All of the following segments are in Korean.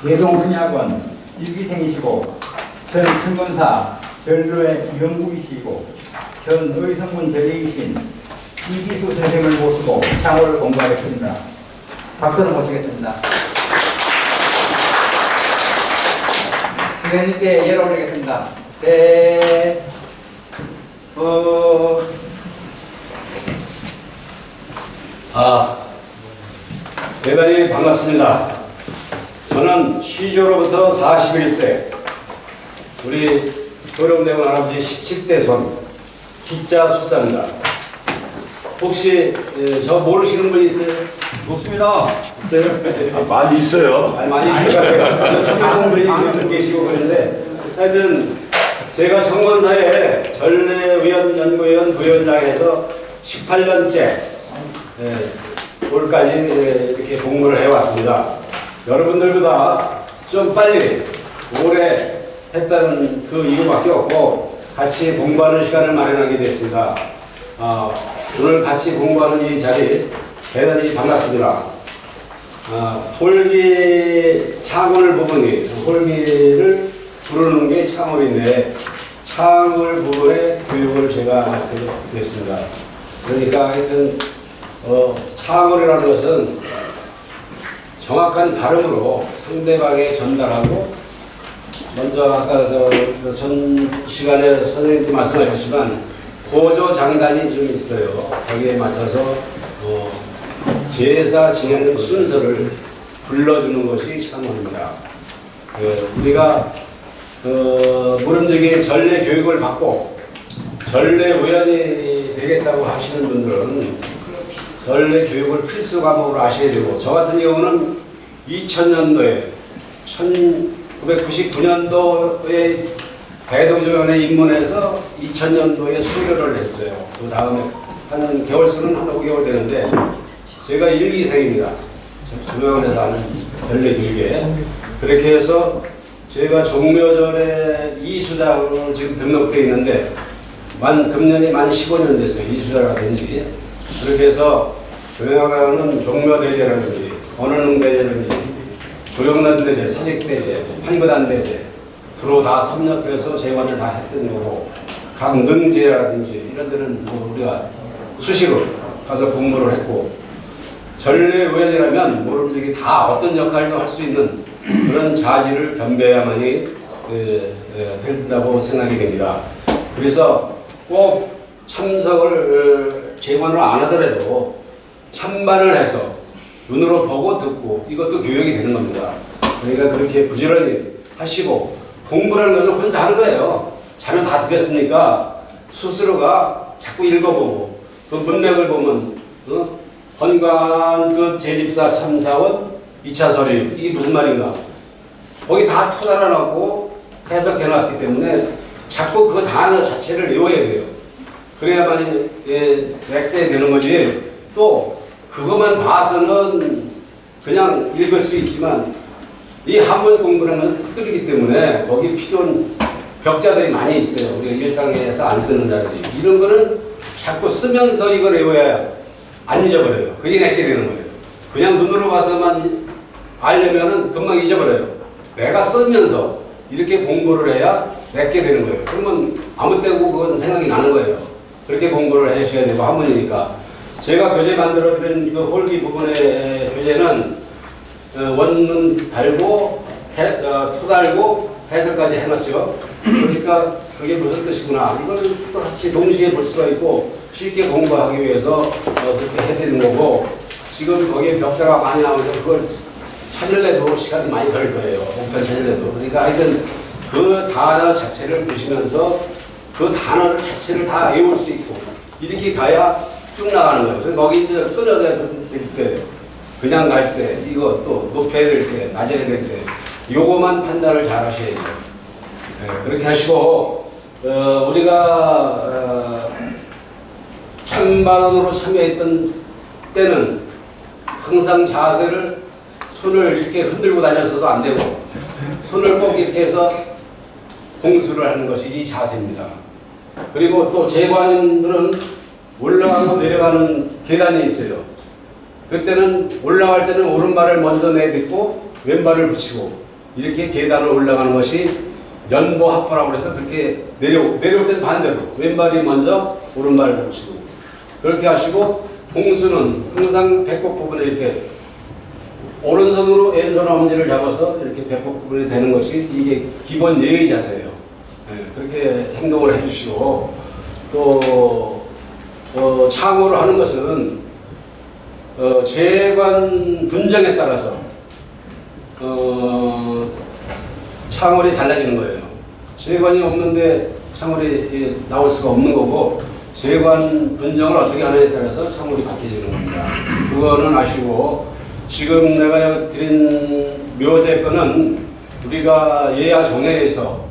예동훈약원 1기생이시고 전 청건사 전로의 연구이시고 현 의성군 전리이신 이기수 선생을 모시고 창호를 공부하겠습니다. 박수를 모시겠습니다. 선생님께 예를 올리겠습니다. 대단히 반갑습니다. 저는 시조로부터 41세 우리 도령대원 할아버지 17대 손 기자 숫자입니다. 혹시 저 모르시는 분 있어요? 없습니다. 없어요? 많이 있어요. 많이 있어요. 청년 분이 계시고 그러는데 하여튼 제가 청건사에 전례위원 연구위원 부위원장에서 18년째 올까지 이렇게 복무를 해왔습니다. 여러분들보다 좀 빨리 오래 했다는 그 이유밖에 없고 같이 공부하는 시간을 마련하게 됐습니다. 오늘 같이 공부하는 이 자리 대단히 반갑습니다. 홀기 창을 부분이 홀기를 부르는 게 창월인데 창을 부분의 교육을 제가 하게 됐습니다. 그러니까 하여튼 창월이라는 것은 정확한 발음으로 상대방에 전달하고 먼저 아까 전 시간에 선생님도 말씀하셨지만 고조장단이 좀 있어요. 거기에 맞춰서 제사 지내는 순서를 불러주는 것이 창월입니다. 우리가 모름지기 전례 교육을 받고 전례위원이 되겠다고 하시는 분들은 전례 교육을 필수 과목으로 하셔야 되고, 저 같은 경우는 2000년도에 1999년도에 대동조연에 입문해서 2000년도에 수료를 했어요. 그 다음에 한 개월수는 한 5개월 되는데 제가 1기생입니다. 조명원에서 하는 전례 교육에. 그렇게 해서 제가 종묘전에 이수자로 지금 등록되어 있는데 금년이 만 15년 됐어요. 이수자가 된지. 그렇게 해서 조영하라는 종묘대제라든지 언어능대제라든지 조영란대제, 사직대제, 판거단대제 주로 다 섭렵해서 재관을 다 했던 거고, 강능제라든지 이런 데는 우리가 수시로 가서 공부를 했고, 전례위원이라면 모름지기 다 어떤 역할도 할 수 있는 그런 자질을 겸비해야만이 된다고 생각이 됩니다. 그래서 꼭 참석을 재관으로 안 하더라도 참반을 해서 눈으로 보고 듣고 이것도 교육이 되는 겁니다. 그러니까 그렇게 부지런히 하시고, 공부라는 것은 혼자 하는 거예요. 자료 다 드렸으니까 스스로가 자꾸 읽어보고 그 문맥을 보면 헌관급 제집사 3사원 2차 서류 이게 무슨 말인가 거기 다 토달아놓고 해석해놨기 때문에 자꾸 그 단어 자체를 외워야 돼요. 그래야만 맺게 되는 거지. 또 그것만 봐서는 그냥 읽을 수 있지만 이 한문 공부라는 건 특들이기 때문에 거기 필요한 벽자들이 많이 있어요. 우리가 일상에서 안 쓰는 자들이. 이런 거는 자꾸 쓰면서 이걸 외워야 안 잊어버려요. 그게 맺게 되는 거예요. 그냥 눈으로 봐서만 알려면은 금방 잊어버려요. 내가 쓰면서 이렇게 공부를 해야 맺게 되는 거예요. 그러면 아무 때고 그건 생각이 나는 거예요. 그렇게 공부를 하셔야 되고 한문이니까. 제가 교재 만들어 드린 그 홀기 부분의 교재는 원문 달고 토 달고 해석까지 해놨죠. 그러니까 그게 무슨 뜻이구나. 이걸 또 같이 동시에 볼 수가 있고 쉽게 공부하기 위해서 그렇게 해드리는 거고, 지금 거기에 벽자가 많이 나오는데 그걸 찾을래도 시간이 많이 걸릴 거예요. 목표를 찾을래도. 그러니까 하여튼 그 단어 자체를 보시면서 그 단어 자체를 다 외울 수 있고 이렇게 가야 쭉 나가는 거예요. 그래서 거기 이제 끊어야 될 때, 그냥 갈 때, 이거 또 높여야 될 때, 낮아야 될 때, 요거만 판단을 잘 하셔야 돼요. 그렇게 하시고, 우리가, 찬반원으로 참여했던 때는 항상 자세를 손을 이렇게 흔들고 다녀서도 안 되고, 손을 꼭 이렇게 해서 공수를 하는 것이 이 자세입니다. 그리고 또 재관들은 올라가고 내려가는 계단이 있어요. 그때는 올라갈 때는 오른발을 먼저 내딛고 왼발을 붙이고 이렇게 계단을 올라가는 것이 연보합포라고 해서 그렇게 내려올 때는 반대로 왼발이 먼저 오른발을 붙이고 그렇게 하시고 공수는 항상 배꼽 부분에 이렇게 오른손으로 왼손 엄지를 잡아서 이렇게 배꼽 부분에 대는 것이 이게 기본 예의 자세예요. 네, 그렇게 행동을 해주시고 또 창호를 하는 것은 재관 분정에 따라서 창월이 달라지는 거예요. 재관이 없는데 창월이 나올 수가 없는 거고 재관 분정을 어떻게 하느냐에 따라서 창월이 바뀌어지는 겁니다. 그거는 아시고 지금 내가 드린 묘제 거는 우리가 예야 정회에서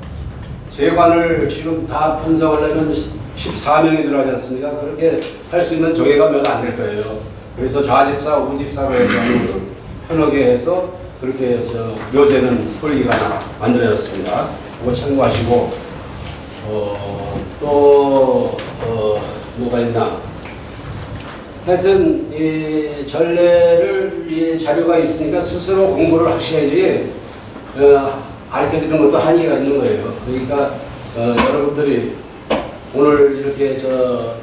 재관을 지금 다 분석하려면 14명이 들어가지 않습니까? 그렇게 할 수 있는 정회가 몇 안 될 거예요. 그래서 좌집사, 우집사로 해서 편하게 해서 그렇게 묘제는 홀기가 만들어졌습니다. 그거 참고하시고 또 뭐가 있나? 하여튼 이 전례를 이 자료가 있으니까 스스로 공부를 하셔야지 가르쳐드리는 것도 한의가 있는 거예요. 그러니까 여러분들이 오늘 이렇게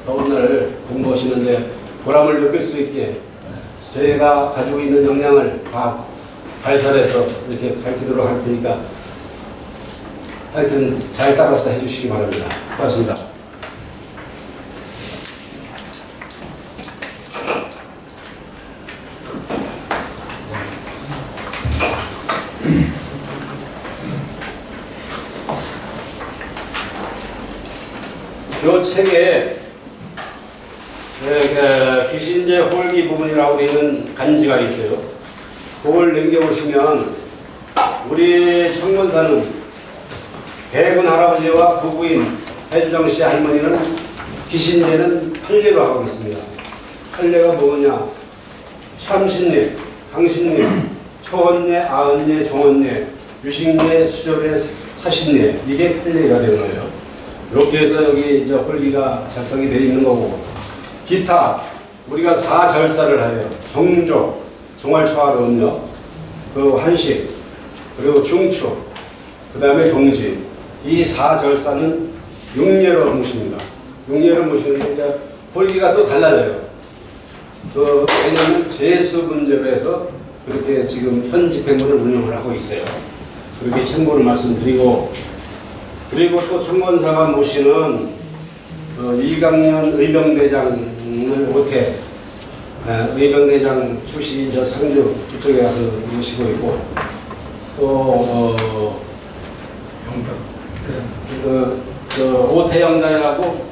더운 날 공부하시는데 보람을 느낄 수 있게 제가 가지고 있는 역량을 다 발산해서 이렇게 가르치도록 할 테니까 하여튼 잘 따라서 해주시기 바랍니다. 고맙습니다. 이 책에 귀신제 홀기 부분이라고 되어 있는 간지가 있어요. 그걸 넘겨보시면 우리 청문사는 대군 할아버지와 부부인 해주정 씨 할머니는 귀신제는 8예로 하고 있습니다. 8예가 뭐냐? 참신예, 강신예, 초혼예, 아흔예, 종혼예, 유식예, 수절예, 사신예 이게 8예가 되는 거예요. 이렇게 해서 여기 이제 홀기가 작성이 되어 있는 거고 기타 우리가 4절사를 해요. 정조, 종알초하름요, 그 한식, 그리고 중축, 그 다음에 동진 이 4절사는 6예로 모십니다. 6예로 모시는데 이제 홀기가 또 달라져요. 왜냐하면 재수 문제로 해서 그렇게 지금 현 집행부를 운영을 하고 있어요. 그렇게 참고를 말씀드리고 그리고 또 청건사가 모시는 이강년 의병대장을 못해 의병대장 출신 상주 그쪽에 가서 모시고 있고 또 오태영단이라고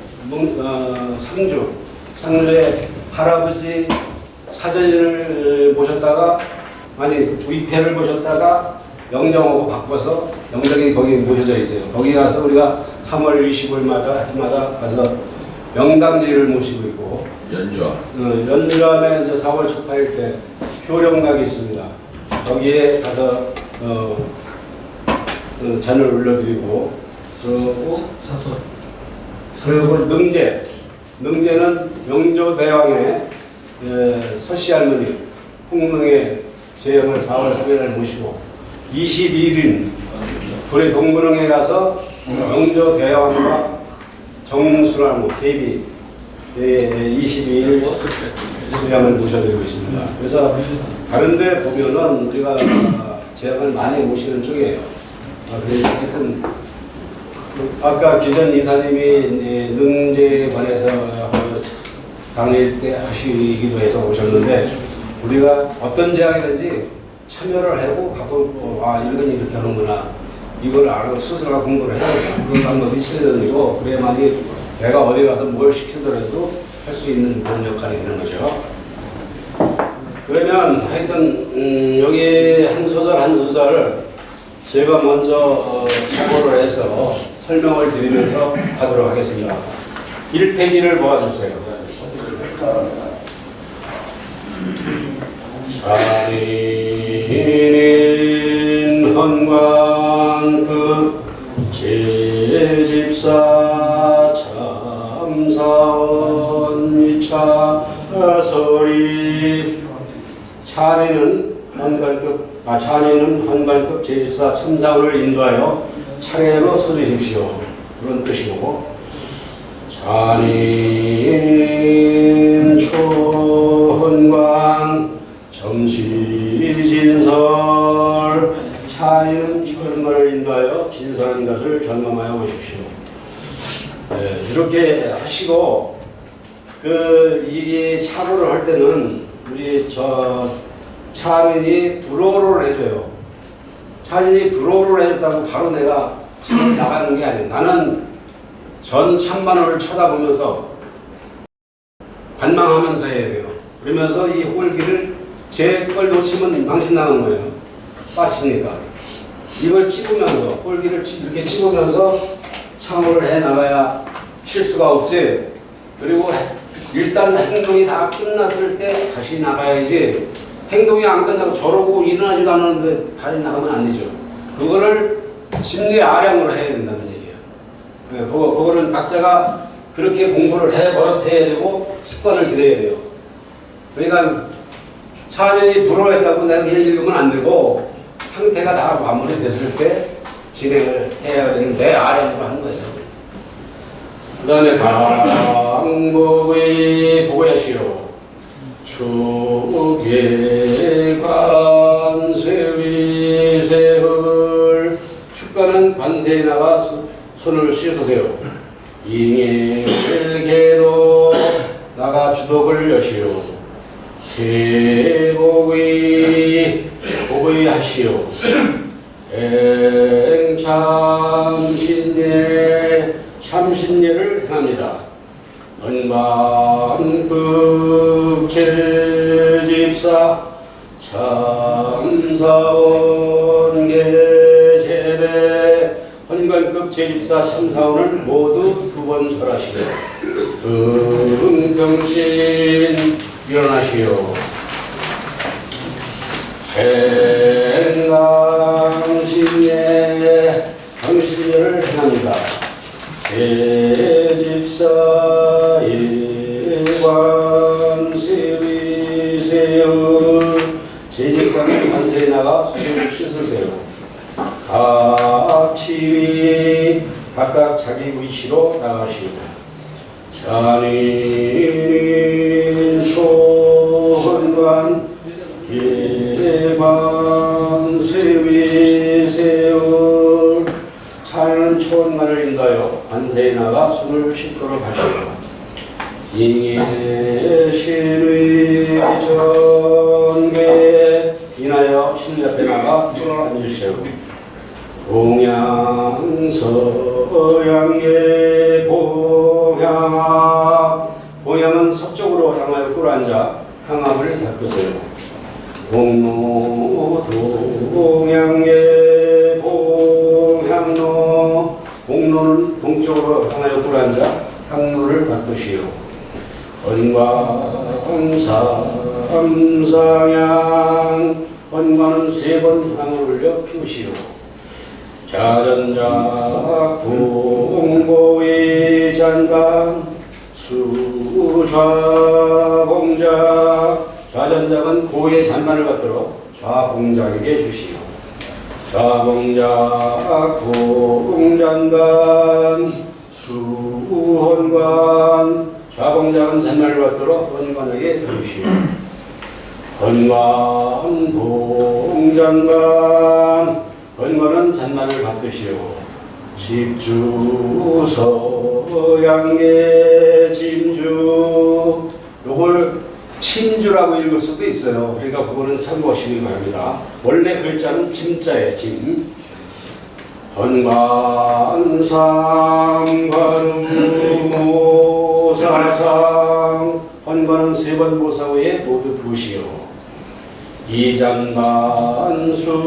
상주의 할아버지 사전을 모셨다가 위패를 모셨다가 영정하고 바꿔서 영정이 거기 모셔져 있어요. 거기 가서 우리가 3월 25일마다 해마다 가서 명당제를 모시고 있고 연주함에 이제 4월 초파일 때 효령각이 있습니다. 거기에 가서 잔을 올려드리고 그리고 능제는 명조대왕의 서씨 할머니 홍릉의 제형을 4월 3일날 모시고 22일인 불의 동문흥에 가서 명조대왕과 정수라는 KB 22일 수양을 모셔드리고 있습니다. 그래서 다른데 보면은 우리가 제약을 많이 모시는 쪽이에요. 그래서 하여튼 아까 기전 이사님이 능제에 관해서 강의 때 하시기도 해서 오셨는데 우리가 어떤 제약이든지 참여를 하고 이건 이렇게 하는구나 이걸 알고 스스로가 공부를 해야 된다. 그런 방법이 최대한이고 그래야만이 내가 어디 가서 뭘 시키더라도 할 수 있는 그런 역할이 되는 거죠. 그러면 하여튼 여기 한 소절 제가 먼저 참고를 해서 설명을 드리면서 가도록 하겠습니다. 1페이지를 모아주세요. 자리는 헌관 제집사 참사원 이차설이 차례는 헌관급 제집사 참사원을 인도하여 차례로 서주십시오. 그런 뜻이고, 찬인 초헌관 정시진설, 찬인은 초헌관을 인도하여 진설한 것을 점검하여 보십시오. 네, 이렇게 하시고, 이 차고를 할 때는 우리 찬인이 불어를 해줘요. 찬인이 불어를 해줬다고 바로 내가 차를 나가는 게 아니에요. 나는 전 참관을 쳐다보면서 관망하면서 해야 돼요. 그러면서 이 홀기를 제 걸 놓치면 망신 나는 거예요. 빠치니까. 이걸 찍으면서, 홀기를 이렇게 찍으면서 참호를 해 나가야 실수가 없지. 그리고 일단 행동이 다 끝났을 때 다시 나가야지. 행동이 안 끝나고 저러고 일어나지도 않았는데 다시 나가면 안 되죠. 그거를 심리 아량으로 해야 된다는 얘기예요. 네, 그거는 각자가 그렇게 공부를 해야 되고 습관을 들여야 돼요. 그러니까 찬연이 불어했다고 내가 그냥 읽으면 안 되고 상태가 다 마무리됐을 때 진행을 해야 되는 내 아량으로 하는 거예요. 그 다음에 강복의 보야시오 축계 관세위세을 축가는 관세에 나가 손을 씻으세요. 잉일계로 나가 주독을 여시오. 대복의 하시오. 행참신례 참신례를 행합니다. 헌관급 제집사 참사원 계제배 헌관급 제집사 참사원을 모두 2번 절하시오. 금평신 일어나시오. 행강신례 강신례를 행합니다. 제집사 예관세위세요. 제집사는 관세에 나가 손을 씻으세요. 각 치위 각각 자기 위치로 나가시고 찬인 초헌관 예관세위세요. 찬은 초헌관을 인도하여 관세에 나가 숨을 씻도록 하시고 잉예신의 전개 인하여 신 옆에 나가 뚫어 앉으시고 동양서양계 봉양은 서쪽으로 향하여 꿇어 앉아 향압을 닦으세요. 동양계 봉향로 공로는 동쪽으로 향하여 꿇어 앉아 향로를 받으시오. 헌관삼상향 헌관은 3번 향을 올려 피우시오. 자전자 공고의 잔관 수좌봉자 좌전작은 고의 잔관을 받들어 좌봉작에게 주시오. 좌봉작 공잔관 수헌관 좌봉작은 잔관을 받들어 헌관에게 주시오. 헌관 봉잔관 헌관은 잔관을 받으시오. 집주서양계 짐주 요걸 침주라고 읽을 수도 있어요. 그러니까 그거는 참고하시기 바랍니다. 원래 글자는 짐자예요. 짐. 헌관삼관우모사상 헌관은 3번 모사 후에 모두 부으시오. 이잔관 수좌봉작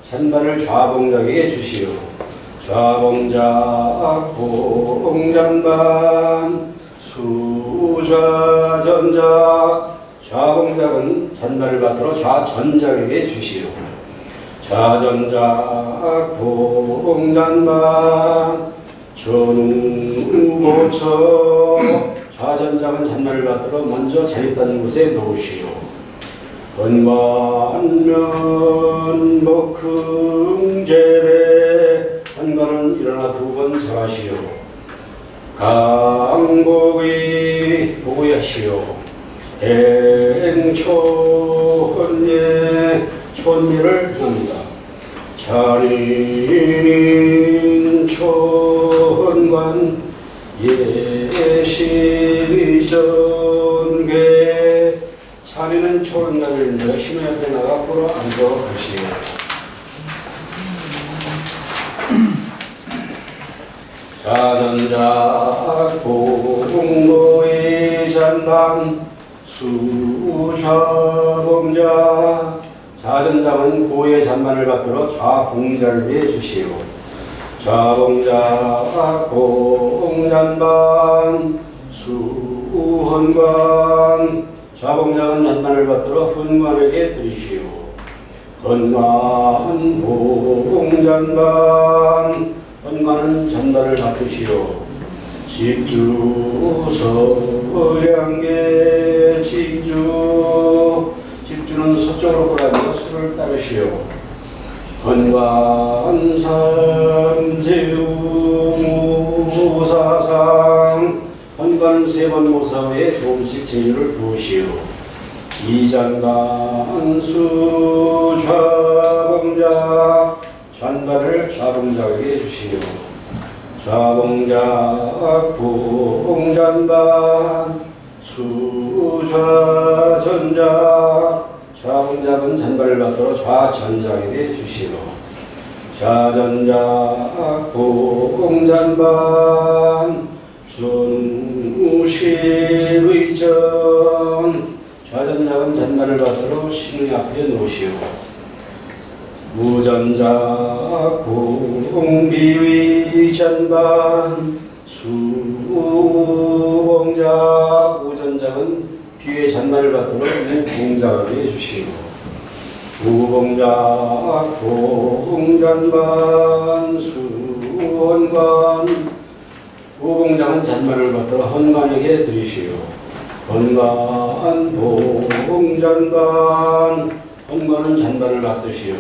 잔반을 좌봉작에게 주시오. 좌봉작 봉잔반 수좌전작 좌봉작은 잔반을 받들어 좌전작에게 주시오. 좌전작 봉잔반 전우고처 좌전장은 잔말을 받들어 먼저 자립다는 곳에 놓으시오. 건반면 목흥제배 건반은 일어나 두 번 절하시오. 강복이 보고하시오. 행초언예 촌미를 합니다. 찬인 촌관 예시전계 찬이는 초원나를 열심히 앞에 나가 보러 앉도록 하시오. 자전자 공고의 잔방 수좌봉자 자전자는 고의 잔반을 받들어 좌봉자에게 주시오. 좌봉자 공잔반 수헌관 좌봉자는 잔반을 받들어 훈관에게 드리시오. 건관 봉잔반 헌관은 잔반을 받으시오. 집주 서양계 집주는 서쪽으로 보라며 수를 따르시오. 건관 삼재우무사상 헌관은 세 번 모사 후에 조금씩 제주를 부으시오. 이잔반 수좌봉자 잔반을 좌봉자에게 주시오. 좌봉자 봉잔반 수좌전자 좌봉자는 잔반을 받들어 좌전장에게 주시오. 좌전자 봉잔반 전우실의전 좌전장은 잔반을 받들어 신의 앞에 놓으시오. 우전자 공비위 잔반 수봉자 우전자는 비의 잔반을 받들어 우봉자에게 주시오. 우봉자 공잔반 수헌관 우봉자는 잔반을 받들어 헌관에게 드리시오. 헌관 봉잔반 헌관은 잔반을 받으시오.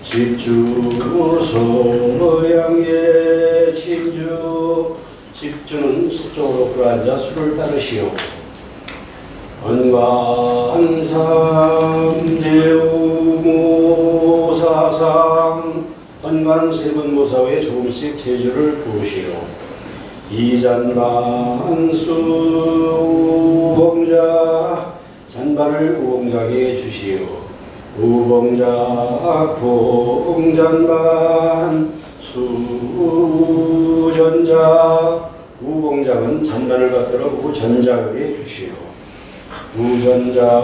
집주 서양의 집주는 서쪽으로 불앉아 수를 따르시오. 건관 삼재우모사상 건관은 세 번 모사 후에 조금씩 제주를 부으시오. 이잔반 수봉자 잔반을 우봉자에게 주시오. 우봉자 봉잔반 수전자 우봉자는 잔반을 받들어 우전자에게 주시오. 우전자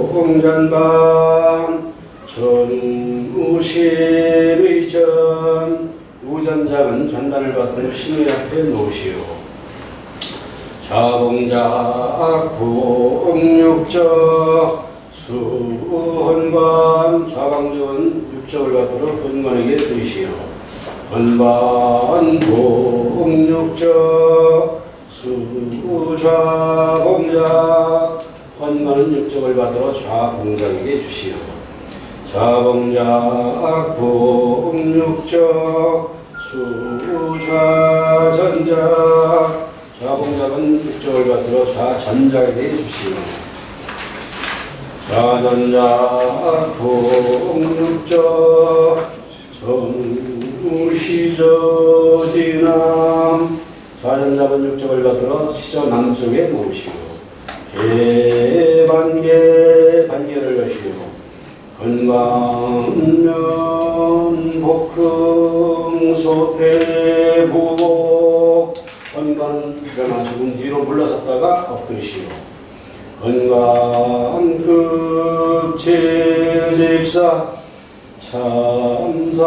봉잔반 전우실의전 우전자는 잔반을 받들어 신의 앞에 놓으시오. 좌봉자 봉육적 수헌관 좌방전 육적을 받들어 헌관에게 드리시오. 헌관 봉육적 수좌봉자 헌관은 육적을 받들어 좌봉자에게 주시오. 좌봉자 봉육적 수좌전자 좌봉자는 육적을 받들어 좌전자에게 주시오. 좌전자 봉육적 정우시저지남 좌전자는 육적을 받들어 시저 남쪽에 놓으시오. 개반계 반계를 여시오. 건강면 복흥 소태부복 건강은 일어나 조금 뒤로 물러섰다가 엎드리시오. 건강급제집사 참사원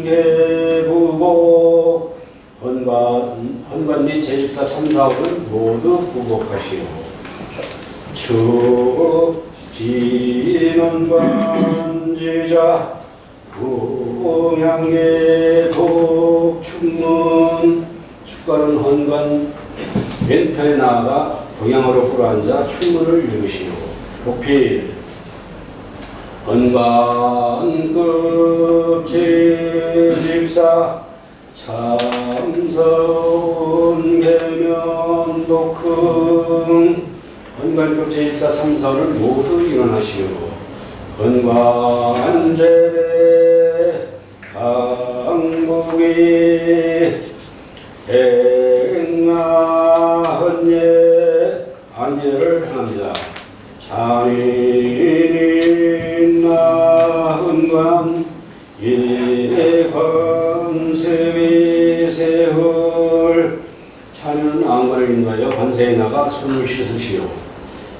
개부복 헌관 및 제집사 참사원은 모두 부복하시오. 축진원관지자 동양계 독충문 축가는 헌관 왼편에 나아가 동양으로 꿇어앉아 충문을 읽으시오. 복필 헌관급 제집사 참선 계면 독흥 헌관급 제집사 참선을 모두 일어나시오. 헌관제배 강국이 행하헌예 안예를 합니다. 장인인 나헌관 예관세위세헐 차는 안관을 인하여 관세에 나가 손을 씻으시오.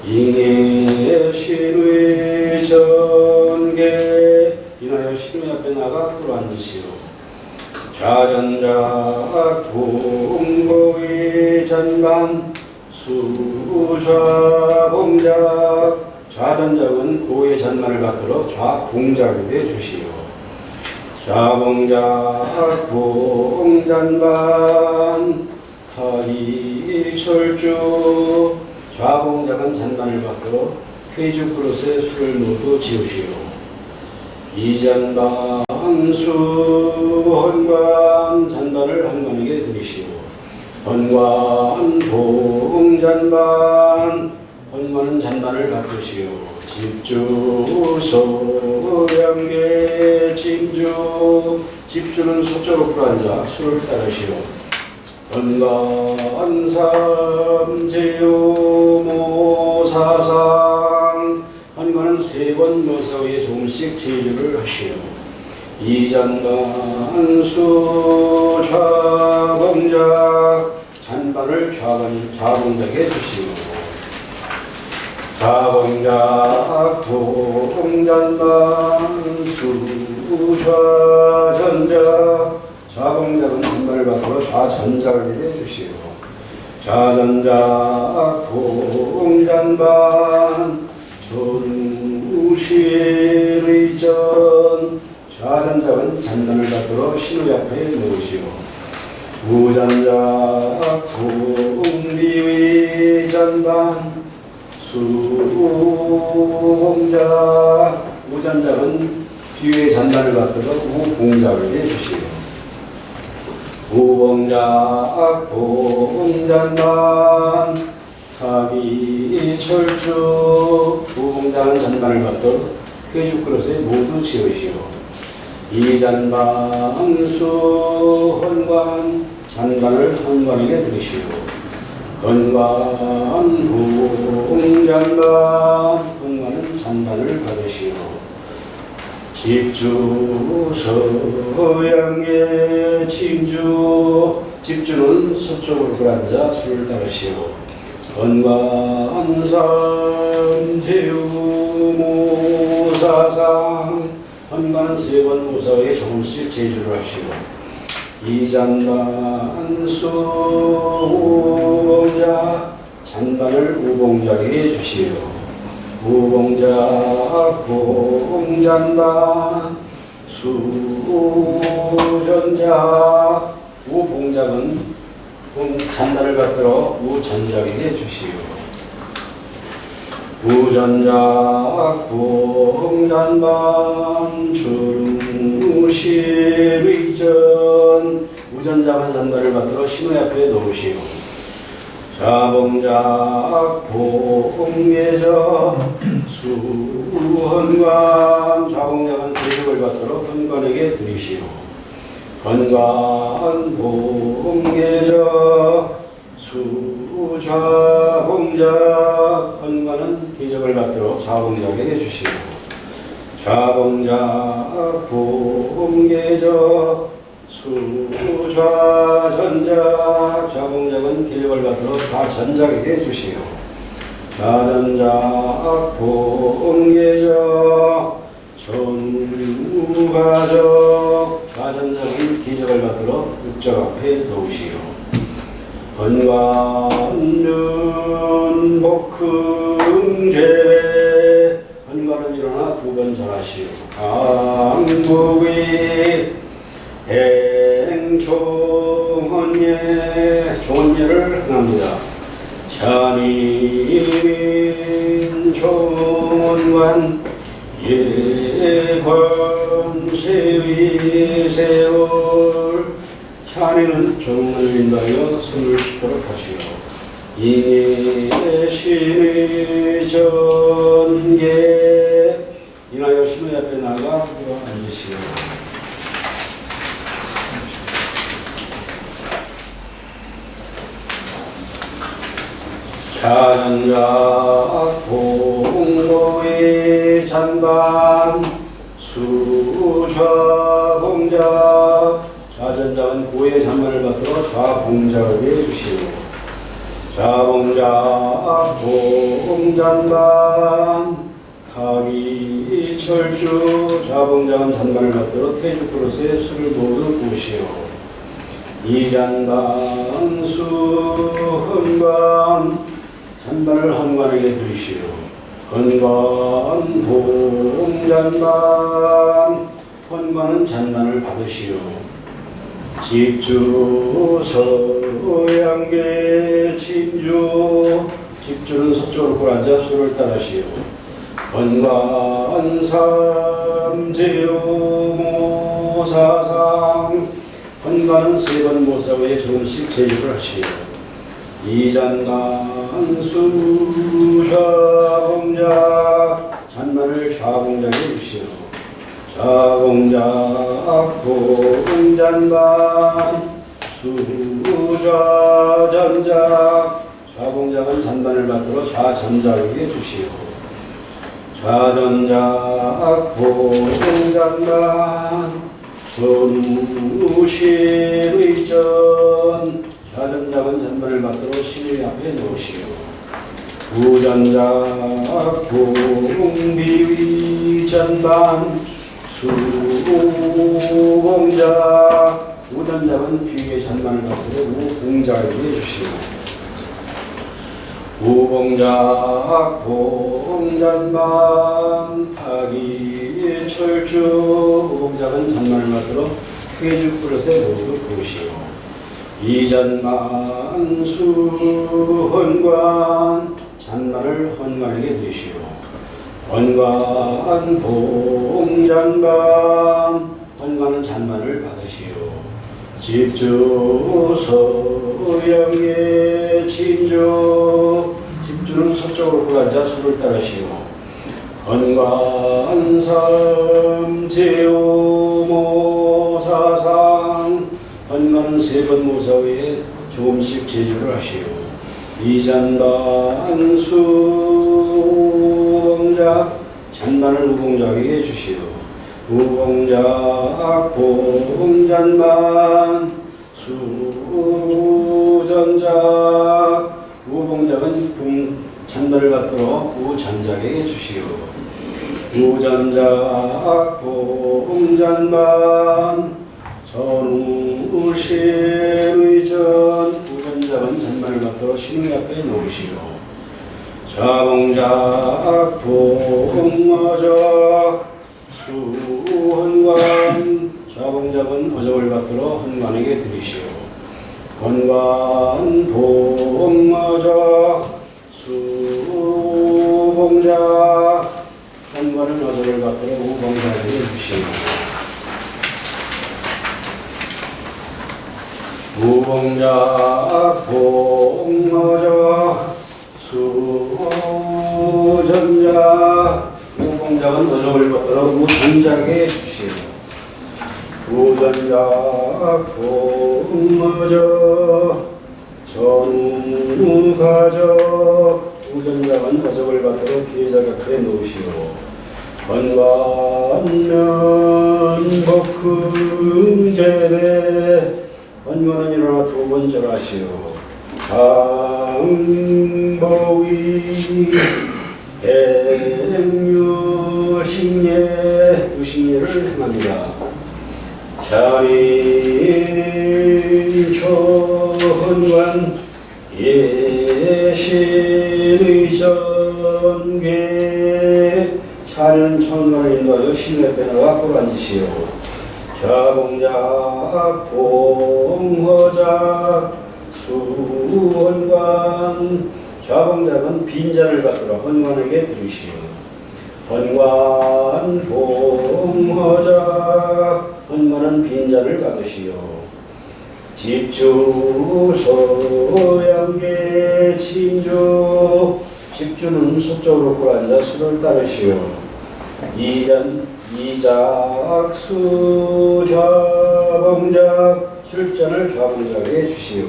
잉의 신의 전개 인하여 신의 앞에 나가 꿇어앉으시오. 좌전자 동고의 전반 수좌봉작 좌전작은 고의 전반을 받들어 좌봉작에게 주시오. 좌봉작 봉잔반 타이철주 좌봉작은 잔반을 받들어 퇴주 그릇에 술을 모두 지으시오. 이잔반 수헌관 잔반을 헌관에게 드리시오. 헌관 동잔반 헌관은 잔반을 받으시오. 집주 소양계 집주 집주는 서쪽으로 꿇어앉아 술을 따르시오. 헌관 삼제요모사상 헌관은 세 번 모사위에 조금씩 제주를 하시오. 이잔반 수좌봉작 잔반을 좌봉작에 주시오. 좌봉작 동잔반 수좌전작 좌봉작은 잔반을 받들어 좌전작에게 주시오. 좌전작 동잔반 전우실의전 좌전작은 잔반을 받들어 신의 앞에 놓으시오. 우전작 공비의 잔반 수봉작 우전작은 뒤에 잔반을 받들어 우봉작에게 주시오. 우봉작 봉잔반 타비철주 우봉작은 잔반을 받들어 퇴주 그릇에 모두 지으시오. 이잔반 수헌관 잔반을 헌관에게 드리시오. 헌관 봉잔반 헌관은 잔반을 받으시오. 집주 서양의 침주 집주는 서쪽으로 꿇어앉아 술을 따르시오. 헌관 삼세우모사상 헌관은 세 번 모사에 조금씩 제주를 하시오. 이잔반 수우봉작 잔반을 우봉작에 주시오. 우봉작 봉잔반 수전작 우봉작은 잔반을 받들어 우전작에게 주시오. 우전작 봉잔반 주무실의전 우전작은 잔반을 받들어 신의 앞에 놓으시오. 좌봉작 봉예적 수헌관 좌봉작은 대접을 받들어 헌관에게 드리시오. 헌관 봉예적 수좌봉작 헌관은 대접을 받들어 좌봉작에게 주시오. 좌봉작 봉예적 수좌전작 좌봉작은 대접을 받들어 좌전작에게 주시오. 좌전작 봉예적 전우가적 좌전작은 대접을 받들어 육적 앞에 놓으시오. 헌관윤 복흥제배 헌관은 일어나 두 번 절하시오. 강국의 행총헌예 종헌예를 행합니다. 찬이민 종원관 예관세위 세월 찬이는 종을 인하여 손을 씻도록 하시오. 이내 신의 전개 인하여 신의 앞에 나가 앉으시오. 자전자 공로의 잔반 수좌봉작 자전자는 고의 잔반을 받들어 좌봉작을 해주시오. 좌봉작 봉잔반 타기 철주 좌봉작은 잔반을 받들어 태주 그릇에 술을 모두 부으시오. 이잔반 수흥관 잔반을 헌관에게 드리시오. 헌관 봉잔반 헌관은 잔반을 받으시오. 집주 서양계 침주 집주는 서쪽으로 꿇어앉아 수를 따르시오. 헌관 삼제오모사상 헌관은 세 번 모사 후에 조금씩 제주를 하시오. 이잔반 수좌봉작 잔반을 좌봉작에 주시오. 좌봉작 봉잔반 수좌전작 좌봉작은 잔반을 받들어 좌전작에게 주시오. 좌전작 봉잔반 선우신의전 좌전작은 잔반을 받들어 신의 앞에 놓으시오. 우전작 봉비위전반 수봉작 우전작은 비위의 잔반을 받들어 우봉작에게 주시오. 우봉작 봉잔반 타기 철주 우봉작은 잔반을 받들어 퇴주 그릇에 모두 부으시오. 이잔반 수헌관 잔반을 헌관에게 드시오. 헌관 봉잔반 헌관은 잔반을 받으시오. 집주 서양계 침주 집주는 서쪽으로 꿇어앉아 수를 따르시오. 헌관 삼제오모사상 헌관은 세 번 모사 후에 조금씩 제주를 하시오. 이잔반 수봉작 잔반을 우봉작에게 주시오. 우봉작 봉잔반 수전작 우봉작은 잔반을 받들어 우전작에게 주시오. 우전작 봉잔반 전우신의전 우전작은 잔반을 받들어 신의 앞에 놓으시오. 좌봉작 봉어작 수헌관 좌봉작은 어적을 받들어 헌관에게 드리시오. 헌관 봉어작 수봉작 헌관은 어적을 받들어 우봉작에게 주시오. 우봉작 봉어작 수전작 우봉작은 어적을 받들어 우전작에 주시오. 우전작 봉어작 전우가적 우전작은 어적을 받들어 계작 앞에 놓으시오. 헌관면 복흥제례 헌관은 일어나 두 번 절하시오. 강보위 행유식례 유식례를 행합니다. 자인 초헌관 예신의 전괴 차는 천관을 인도하여 신의 앞에 나가 꿇어앉으시오. 좌봉작 봉허작 수헌관 좌봉작은 빈잔을 받들어 헌관에게 드리시오. 헌관 봉허작 헌관은 빈잔을 받으시오. 집주 소양계 침주 집주는 서쪽으로 꿇어앉아 수를 따르시오. 이작 수좌봉작 술잔을 좌봉작에 주시오.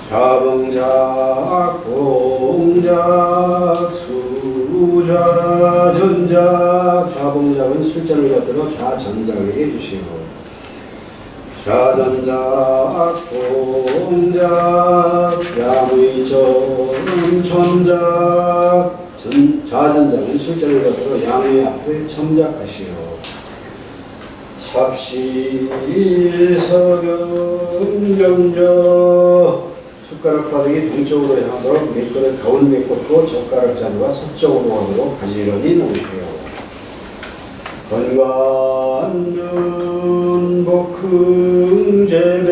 좌봉작 봉작 수좌 전작 좌봉작은 술잔을 받들어 좌전작에게 주시오. 좌전작 봉작 양의 전작 좌전작은 술잔을 받들어 양의 앞에 첨작하시오. 삽시서경경저 숟가락 바닥이 동쪽으로 향하도록 밑그릇 가운데 꽂고 젓가락 자루가 서쪽으로 가도록 가지런히 놓으시오. 건관윤 복흥제배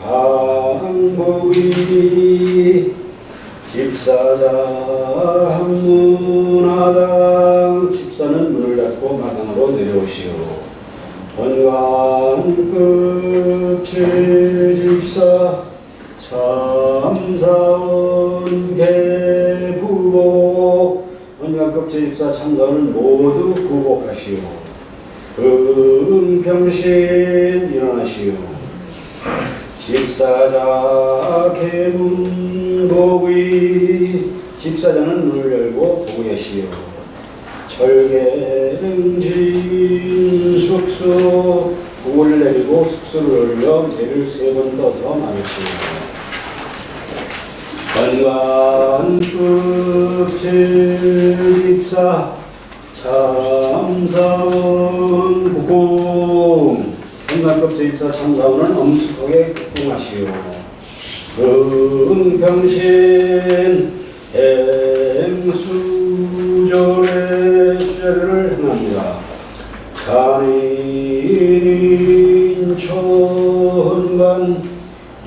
방복이 집사자 한문하당 집사는 문을 닫고 마당으로 내려오시오. 건관급 제집사 참사원 개부복 건관급 제집사 참사원은 모두 부복하시오. 은평신 일어나시오. 집사자 개문복의 집사자는 문을 열고 보고하시오. 철개능진 숙수 국을 내리고 숙수를 올려 매를 3번 떠서 나누시오. 건관급 제집사 참사원 국공 건관급 제집사 참사원은 엄숙하게 국공하시오. 은평신 행수절의 수절을 행합니다. 찬인 천관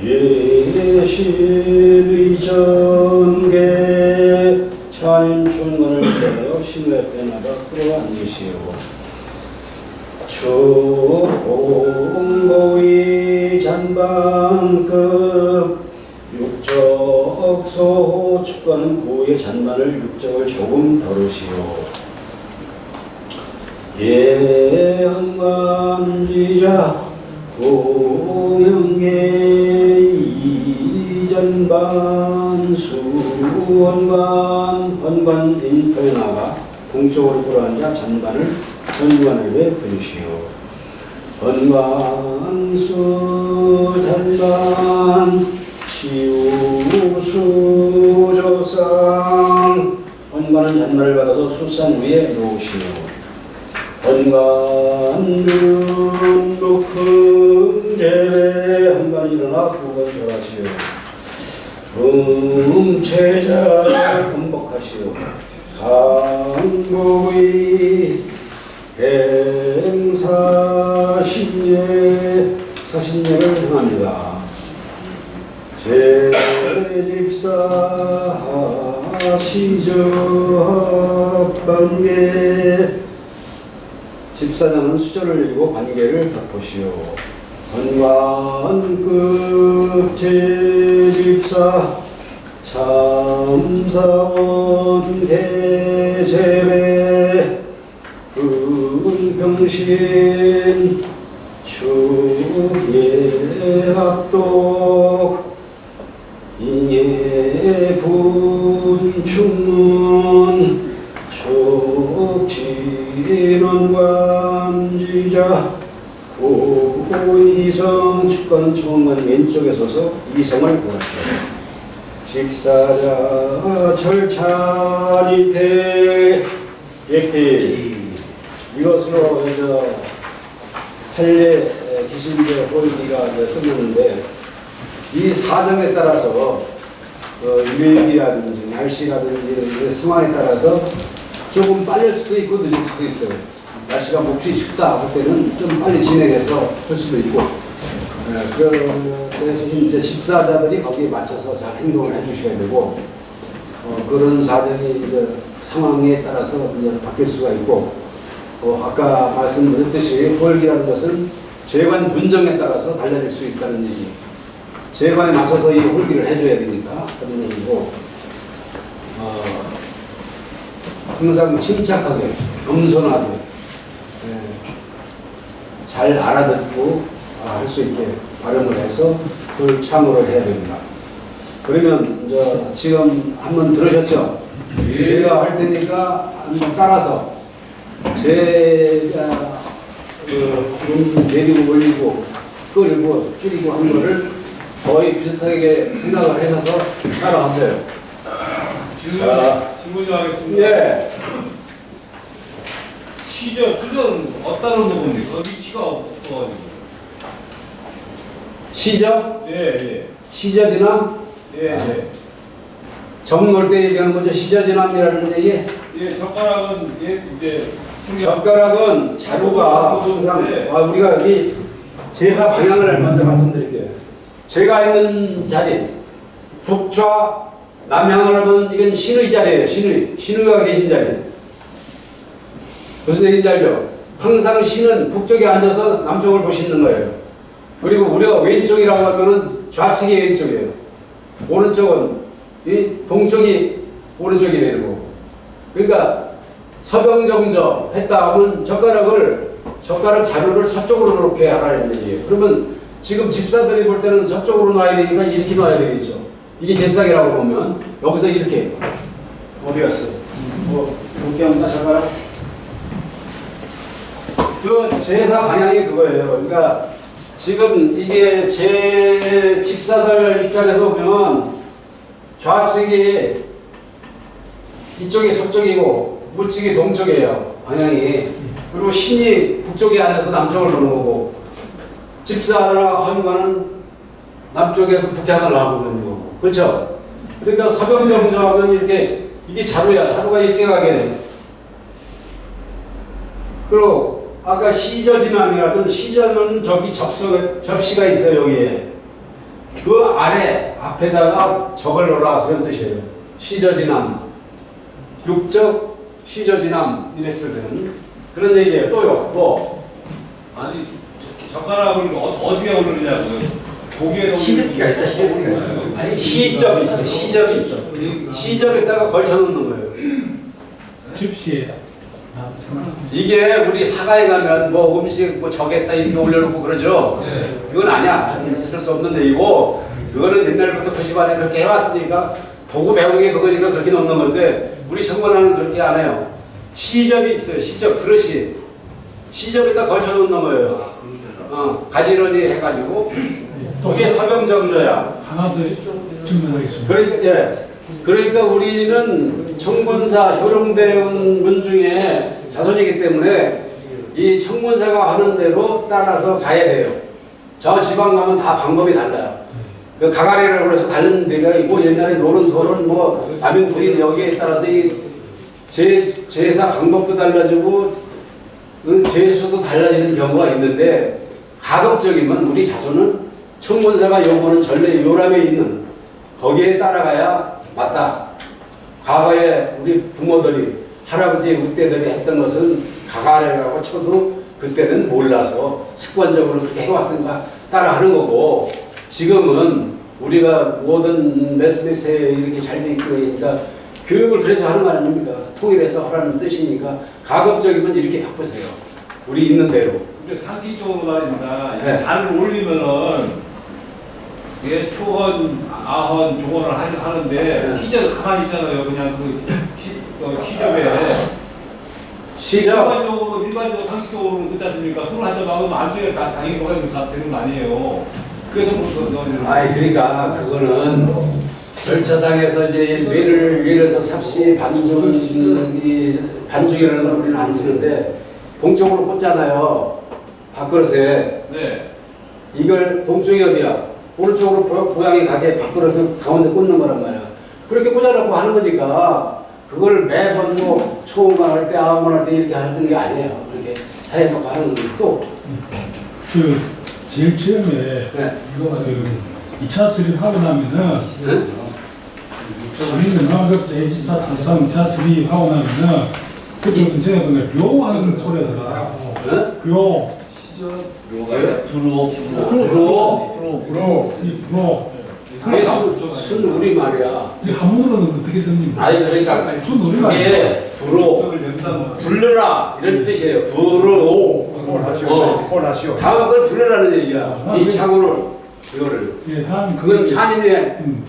예신의 전개 찬인 천관을 기다려 신뢰 때마다 끌어안으시오. 축공고의 잔반급 육적소 축가는 고의 잔반을 육적을 조금 덜으시오. 예헌관지자 동영계 이잔반 수헌관 헌관 인터에 나가 동쪽으로 끌어앉아 잔반을 헌관에게 드리시오. 헌관수 잔반 시우수조상 헌관은 잔반을 받아서 수상 위에 놓으시오. 헌관윤 녹흥제배 헌관이 일어나 2번 절하시오. 음체자 번복하시오. 강고의 행사신예 사신예를 행합니다. 제집사 시저합반계 집사장은 수절을 읽고 관계를 닦으시오. 건관급 제집사 참사원 대제배 은평신 축예합독 인예분충문 축진원관지자 고이성 축관 총관 왼쪽에 서서 이성을 구하시오. 집사자 철찬이태 예필 이것으로 판례 기신제 호의기가 끝났는데 이 사정에 따라서 일기라든지 날씨라든지 상황에 따라서 조금 빨릴 수도 있고 늦을 수도 있어요. 날씨가 몹시 춥다 할 때는 좀 빨리 진행해서 쓸 수도 있고 그래서 이제 집사자들이 거기에 맞춰서 잘 행동을 해주셔야 되고, 그런 사정이 이제 상황에 따라서 이제 바뀔 수가 있고, 아까 말씀드렸듯이 홀기라는 것은 재관 분정에 따라서 달라질 수 있다는 얘기. 재관에 맞춰서 이 홀기를 해줘야 되니까 그런 얘기고, 항상 침착하게, 겸손하게, 잘 알아듣고 할 수 있게 발음을 해서 그걸 참고를 해야 됩니다. 그러면 지금 한번 들으셨죠? 제가 할 테니까 한번 따라서 제가 내리고 올리고 끓이고 줄이고 한 거를 거의 비슷하게 생각을 하셔서 따라하세요. 질문 좀 하겠습니다. 예. 시저는 어디다로 놓습니까? 위치가 없어가지고. 시저? 예. 시저지남? 예. 점 놓을 때 얘기하는 거죠. 시저지남이라는 얘기. 예, 젓가락은 이제 젓가락은 자루가 항상 우리가 이 제사 방향을 먼저 말씀드릴게요. 제가 있는 자리 북좌 남향을 하면 이건 신의 자리예요. 신의가 계신 자리. 무슨 얘기인지 알죠? 항상 신은 북쪽에 앉아서 남쪽을 보시는 거예요. 그리고 우리가 왼쪽이라고 하면은 좌측이 왼쪽이에요. 오른쪽은 이 동쪽이 오른쪽이 되는 거고. 그러니까 서병정저 했다 하면 젓가락 자루를 서쪽으로 이렇게 하라는 얘기예요. 그러면 지금 집사들이 볼 때는 서쪽으로 놔야 되니까 이렇게 놔야 되겠죠. 이게 제사기라고 보면 여기서 이렇게 어디 갔어? 이렇게 없나 젓가락? 그 제사 방향이 그거예요. 그러니까 지금 이게 제 집사들 입장에서 보면 좌측이 이쪽이 서쪽이고 우측이 동쪽이에요. 방향이. 그리고 신이 북쪽에 앉아서 남쪽을 보는 거고 집사나 헌관은 남쪽에서 북향을 나오고 있는 거고. 그렇죠? 그러니까 서병정조하면 이렇게 이게 자루야. 자루가 이렇게 가게 돼. 그리고 아까 시저지남이라면 시저는 저기 접시가 있어요. 여기에. 그 아래 앞에다가 적을 놓으라 그런 뜻이에요. 시저지남. 육적 시저지남 이랬을 때는 그런 얘기예요. 또요. 또 아니 젓가락을 어디에 올리냐고요? 고기에 시접기가 있다. 시접기가. 아니 시접이 있어. 시접이 있어. 시접에다가 걸쳐놓는 거예요. 집시에. 이게 우리 사가에 가면 뭐 음식 뭐 저겠다 이렇게 올려놓고 그러죠. 그건 아니야. 있을 수 없는 얘기고 그거는 옛날부터 그 집안에 그렇게 해왔으니까 보고 배운 게 그거니까 그렇게 놓는 건데 우리 청관하는 그렇게 안 해요. 시접이 있어요. 시접 그릇이 시접에다 걸쳐놓는 거예요. 가지런히 해가지고 이게 서병정조야. 하나 더 질문하겠습니다. 그러니까 우리는 청군사 효령대원 중에 자손이기 때문에 이 청군사가 하는 대로 따라서 가야 돼요. 저 지방 가면 다 방법이 달라요. 그 가가리라고 해서 다른 데가 있고 옛날에 노른소는 뭐 남인풀이 여기에 따라서 이 제사 방법도 달라지고 그 제수도 달라지는 경우가 있는데 가급적이면 우리 자손은 청군사가 요구하는 전례 요람에 있는 거기에 따라가야 맞다. 과거에 우리 부모들이 할아버지 우때들이 했던 것은 가가리라고 쳐도 그때는 몰라서 습관적으로 그렇게 해왔으니까 따라하는 거고 지금은 우리가 모든 매스미스에 이렇게 잘 돼 있고 그러니까 교육을 그래서 하는 거 아닙니까? 통일해서 하라는 뜻이니까 가급적이면 이렇게 바꾸세요. 우리 있는 대로. 근데 상기적으로 말입니다. 네. 달을 올리면은 예, 초헌, 아헌, 종헌을 하는데 시접을 가만히 있잖아요. 그냥 시접에. 일반적으로 상식적으로 그렇지 않습니까? 술을 한잔 먹으면 안주에 다 당연히 먹어야 되는 거 아니에요. 그래서 그러니까 그거는 절차상에서 이제 예를 들어서 삽시 반죽이라는 걸 우리는 안 쓰는데 동쪽으로 꽂잖아요. 밥그릇에. 네. 이걸 동쪽이 어디야? 오른쪽으로 모양이 가게 밥그릇 가운데 꽂는 거란 말이야. 그렇게 꽂아놓고 하는 거니까 그걸 매번 뭐 초음만 할 때 아음만 할 때 이렇게 하는 게 아니에요. 그렇게 해놓고 하는 거지. 또 제일 처음에 네. 그 2차 수립하고 나면은 네? 우리는 농업업자 제24 참상 2차 수립하고 나면은 그때 제가 보면 묘하는 소리가 들어요. 네? 묘, 부러. 묘. 그게 순 우리 말이야. 이 한문으로는 어떻게 씁니까? 아니 그러니까 순 우리 말이야. 그게 부러, 부르라 이런 뜻이에요. 부르오. 다음 걸 부르라는 얘기야. 이 창호를 이거를. 예, 다음 그건 찬인에 음.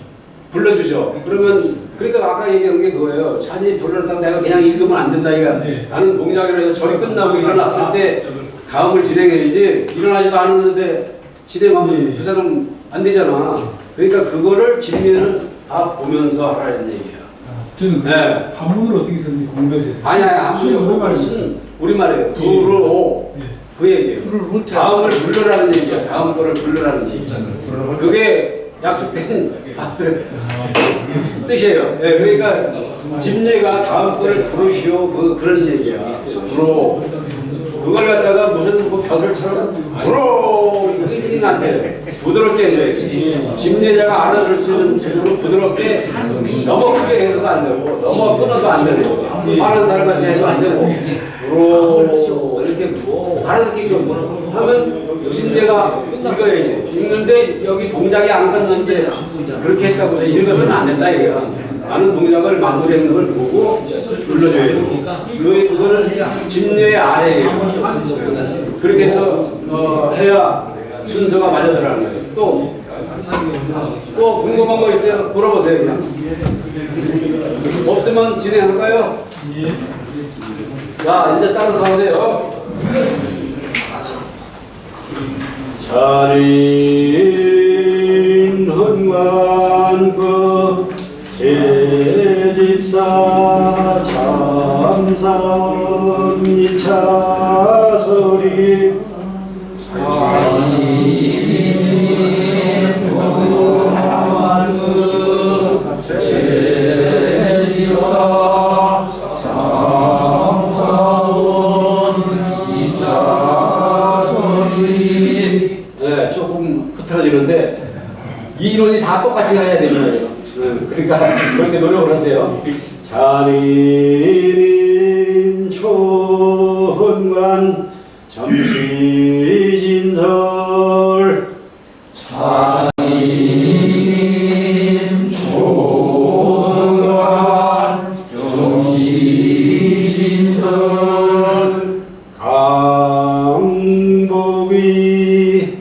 불러주죠. 그러면 그러니까 아까 얘기한 게 그거예요. 찬이 불렀다고 내가 그냥 읽으면 안 된다 이거야. 네. 나는 동작이라 해서 절이 끝나고 일어났을 때 가음을 진행해야지 일어나지도 않았는데 진행하면 그 사람 안 되잖아. 그러니까 그거를 진리는 다 보면서 하라는 얘기야. 저는 네. 한문으로 어떻게 씁니까? 공부해서. 아니야, 순 우리 말이야. 무슨 우리말이에요. 부르오. 예. 그 얘기예요. 다음을 불러라는 얘기야. 다음 거를 불러라는 얘기. 그게 약속된 뜻이에요. 예, 그러니까 집례가 다음 거를 부르시오 그런 얘기야. 부르오. 그걸 갖다가 무슨 뭐 벼슬처럼 부르오 이게 안 돼. 부드럽게 해줘야지. 집례자가 알아들을 수 있는 제대로 부드럽게 너무 크게 해서도 안 되고 너무 끊어도 안 되고 많은 사람같이 해서 안 되고 부르오 이렇게 알아듣게끔 하면 집례가 읽어야지. 읽는데 여기 동작이 안 갔는데 그렇게 했다고 해서 읽어서는 안 된다 이거야. 나는 동작을 마무리하는 걸 보고 불러줘야 돼. 그거는 집례의 아래예요. 그렇게 해서 해야 순서가 맞아 들어가는 거예요. 또 궁금한 거 있어요? 물어보세요 그냥. 없으면 진행할까요? 예. 자 이제 따라서 하세요. 자린 헌관급 제집사 참사원 이차설이 네, 조금 흐트러지는데 이 이론이 다 똑같이 가야 되는 거예요. 그러니까 그렇게 노력을 하세요. 잔인 초헌관 잠시진설 잔인 초헌관 잠시진설 강복이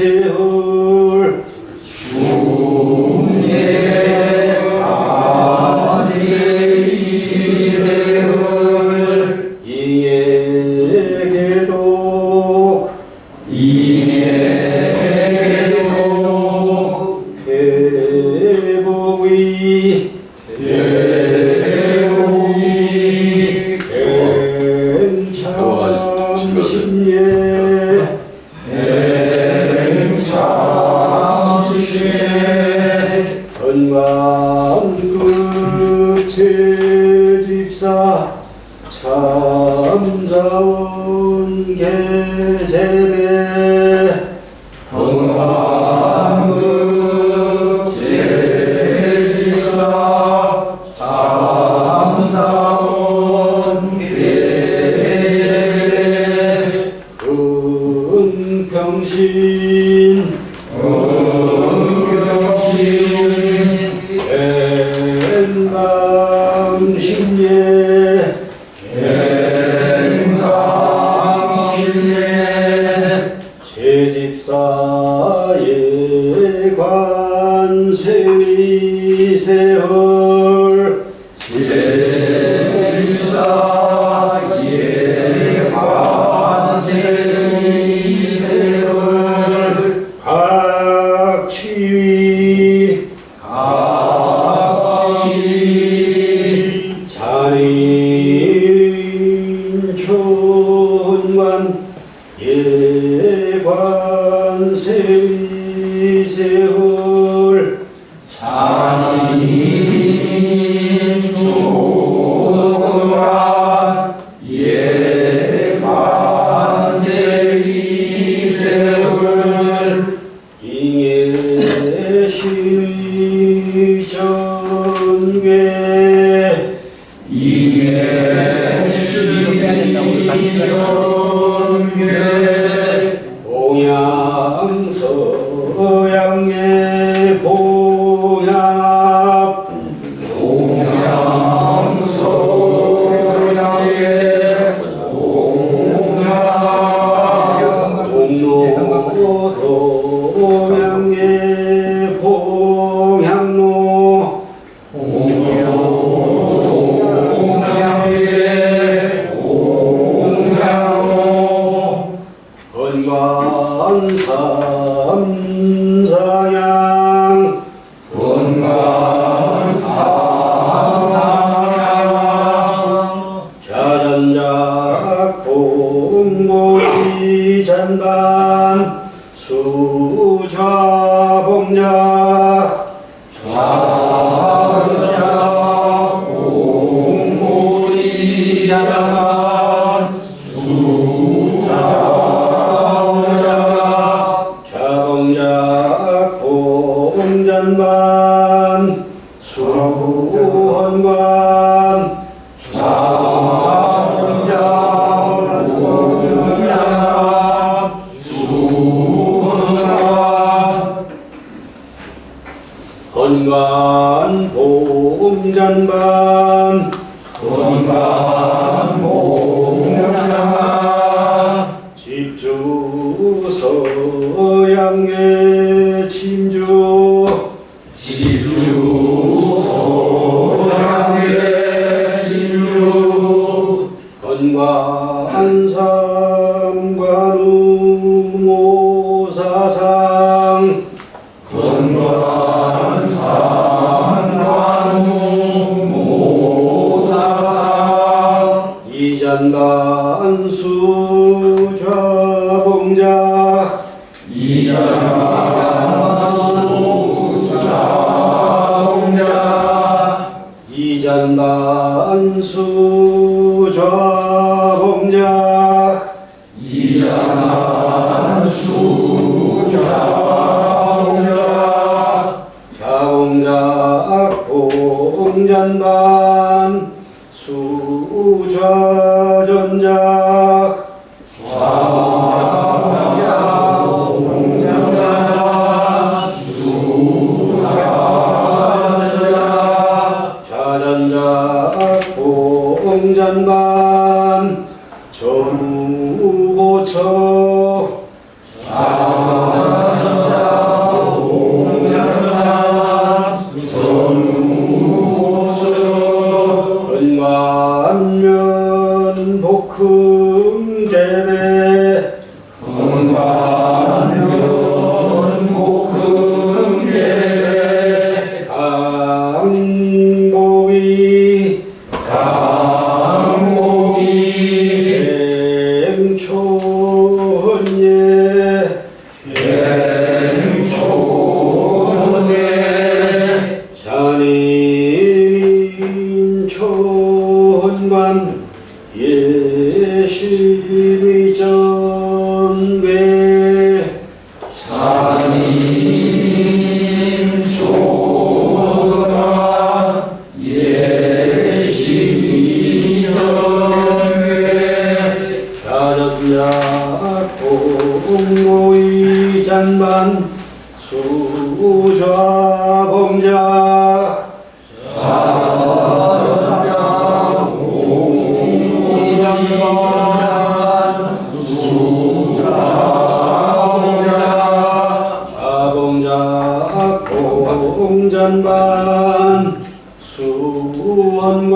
초계관세위세헐 중예관세위세헐 이예계독 대복의 건강급 제집사 참사원 계제배 건강급 제집사 참사원 계제배 은평신 제집사의 관세위세헐 제집사의 관세위세헐 각취위 잔인 초헌관 예관세위세헐 잔인 봉양서양의 봉양 동로동양의 봉향로 건관삼상향 자전작 봉고리 잔반 수좌봉작 자봉작 봉잔반 수헌관 헌관 봉잔반 집주 서양의 침주 건관삼관우모사상 이잔반 수좌봉작 이잔반 수좌봉작 자봉작 봉잔반 수좌전작 자전작 봉잔반 전우고처 건관면 복흥제배 강목이 엠초헌예 잔인초헌관 예시위전괴 자전작 봉고이 잔반 수좌봉작 자봉작 봉잔반 수헌관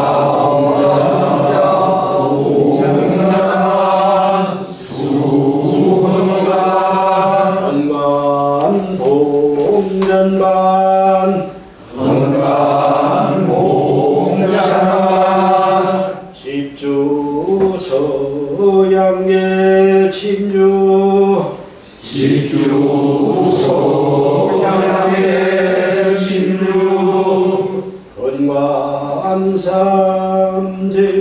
건관 봉잔반 집주 서양의 침주 건관 삼재우모사상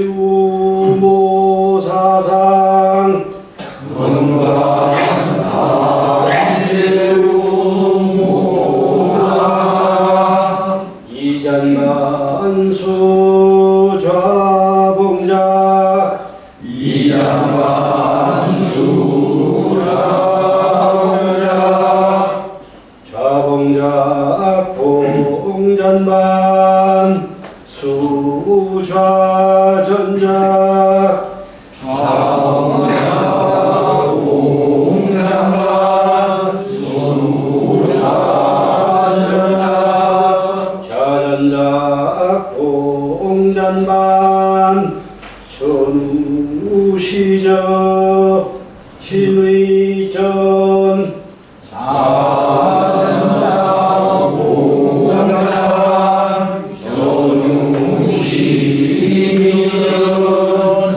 이잔만 수좌봉작 좌봉작 봉전반 수좌전작 자전작 봉전반 전우시저 신의전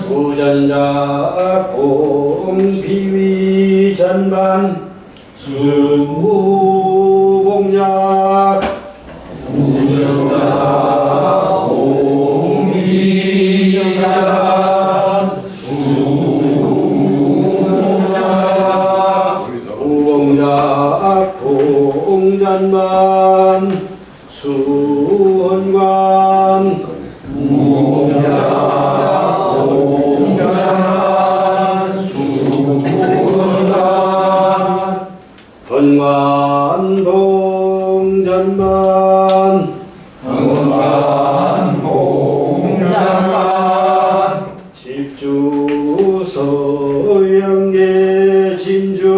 부전작 봉비위 전반 수봉작 우봉작 봉전반 수원관 번관 봉전반 집주 서영계 진주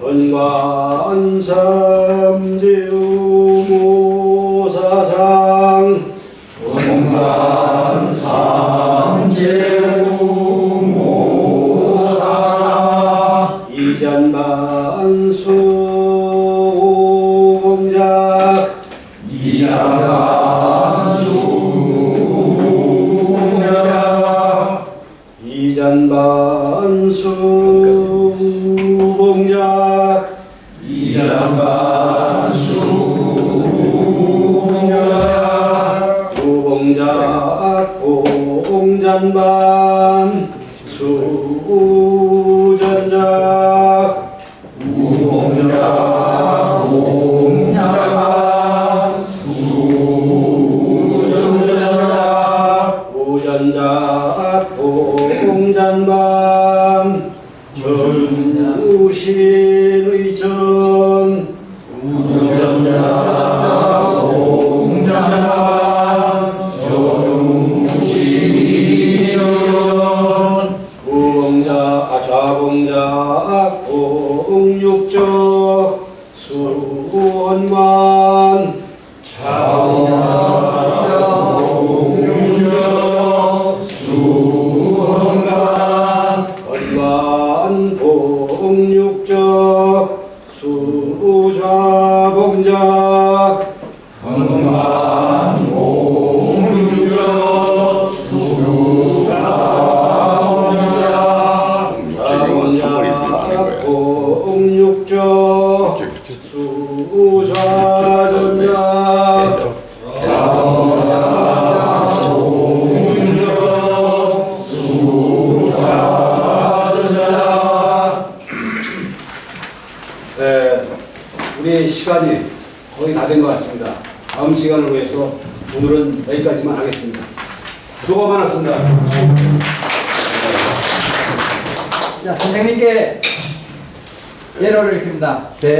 번관 삼재우모사상 이전반 수봉작 이전반 수봉작 우봉작 봉전반 수전작 우전작 봉전반 전우신의전 좌봉작 봉육적 수원관 번관 봉육적 수좌봉작 봉육적 수좌전작 우리 시간이 거의 다 된 것 같습니다. 다음 시간을 위해서 오늘은 여기까지만 하겠습니다. 수고 많았습니다. 자, 선생님께 예를 올리겠습니다.